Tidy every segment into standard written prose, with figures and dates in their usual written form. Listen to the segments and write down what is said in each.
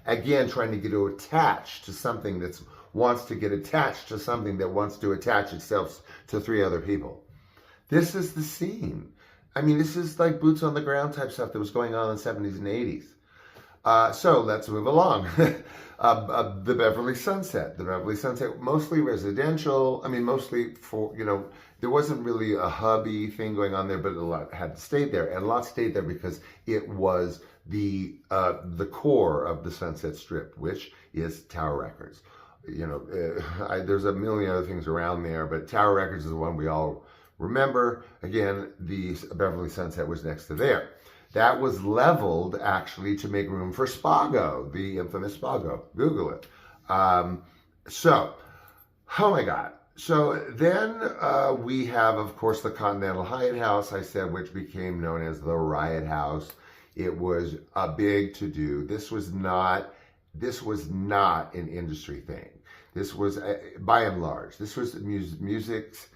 Again, trying to get to attach to something that wants to get attached to something that wants to attach itself to three other people. This is the scene. I mean, this is like boots on the ground type stuff that was going on in the 70s and 80s. So let's move along. The Beverly Sunset. The Beverly Sunset, mostly residential. I mean, mostly for, there wasn't really a hubby thing going on there, but a lot had stayed there. And a lot stayed there because it was the core of the Sunset Strip, which is Tower Records. There's a million other things around there, but Tower Records is the one we all remember. Again, the Beverly Sunset was next to there. That was leveled, actually, to make room for Spago, the infamous Spago. Google it. Oh my God. So then we have, of course, the Continental Hyatt House, I said, which became known as the Riot House. It was a big to-do. This was not an industry thing. This was, by and large, this was musicians,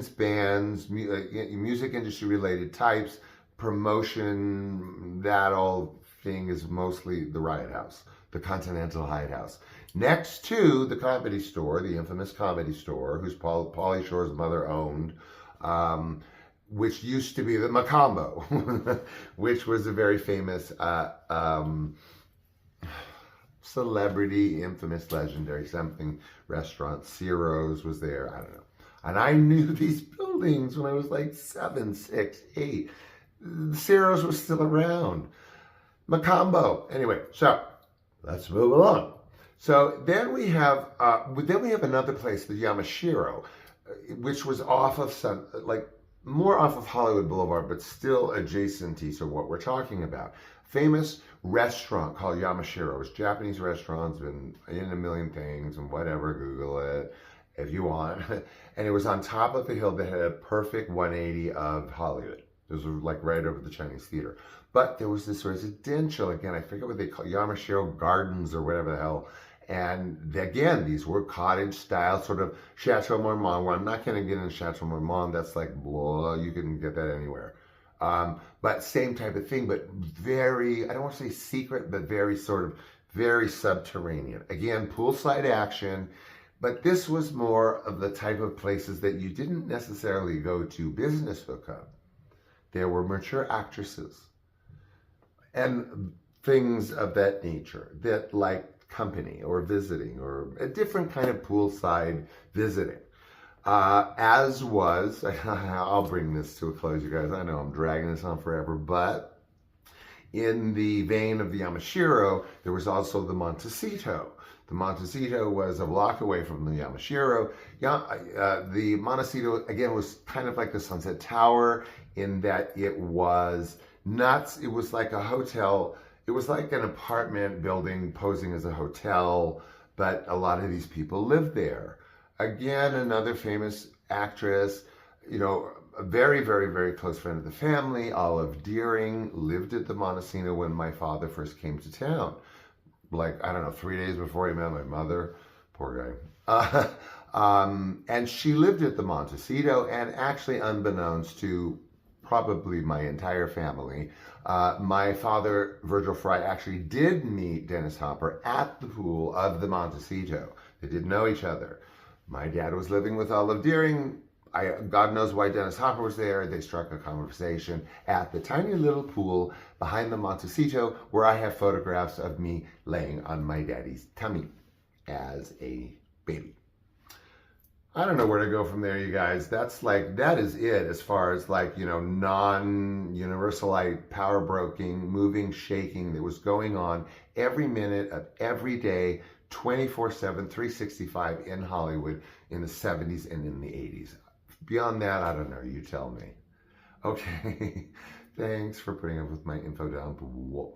bands, music industry related types, promotion, that all thing is mostly the Riot House, the Continental Hyatt House. Next to the Comedy Store, the infamous Comedy Store, whose Pauly Shore's mother owned, which used to be the Macambo, which was a very famous celebrity, infamous, legendary something restaurant. Ciro's was there, I don't know. And I knew these buildings when I was like 7, 6, 8. The Ciro's was still around. Macambo. Anyway, so let's move along. So then we have another place, the Yamashiro, which was off of more off of Hollywood Boulevard, but still adjacent to what we're talking about. Famous restaurant called Yamashiro. It was Japanese restaurants, been in a million things and whatever, Google it if you want. And it was on top of the hill that had a perfect 180 of Hollywood. It was like right over the Chinese Theater. But there was this residential, again, I forget what they call Yamashiro Gardens or whatever the hell. And again, these were cottage style, sort of Chateau Marmont. Well, I'm not going to get into Chateau Marmont. That's like, blah, you can get that anywhere. But same type of thing, but very, I don't want to say secret, but very subterranean. Again, poolside action, but this was more of the type of places that you didn't necessarily go to business hookup. There were mature actresses and things of that nature that like company or visiting or a different kind of poolside visiting. As was, I'll bring this to a close, you guys. I know I'm dragging this on forever, but in the vein of the Yamashiro, there was also the Montecito. The Montecito was a block away from the Yamashiro. The Montecito, again, was kind of like the Sunset Tower in that it was nuts. It was like a hotel. It was like an apartment building posing as a hotel, but a lot of these people lived there. Again, another famous actress, a very, very, very close friend of the family, Olive Deering, lived at the Montecito when my father first came to town. Like, I don't know, 3 days before he met my mother. Poor guy. And she lived at the Montecito, and actually unbeknownst to probably my entire family, my father, Virgil Fry, actually did meet Dennis Hopper at the pool of the Montecito. They didn't know each other. My dad was living with Olive Deering. God knows why Dennis Hopper was there. They struck a conversation at the tiny little pool behind the Montecito, where I have photographs of me laying on my daddy's tummy as a baby. I don't know where to go from there, you guys. That is it as far as non-universalite power broking, moving, shaking that was going on every minute of every day, 24/7, 365 in Hollywood in the 70s and in the 80s. Beyond that, I don't know. You tell me. Okay. Thanks for putting up with my info dump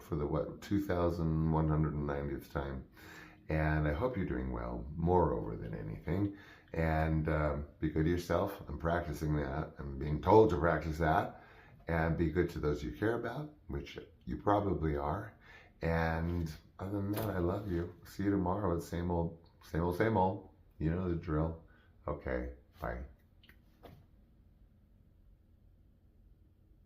for the 2,190th time. And I hope you're doing well, moreover than anything. And be good to yourself. I'm practicing that. I'm being told to practice that. And be good to those you care about, which you probably are. And other than that, I love you. See you tomorrow. It's same old, same old, same old. You know the drill. Okay, bye.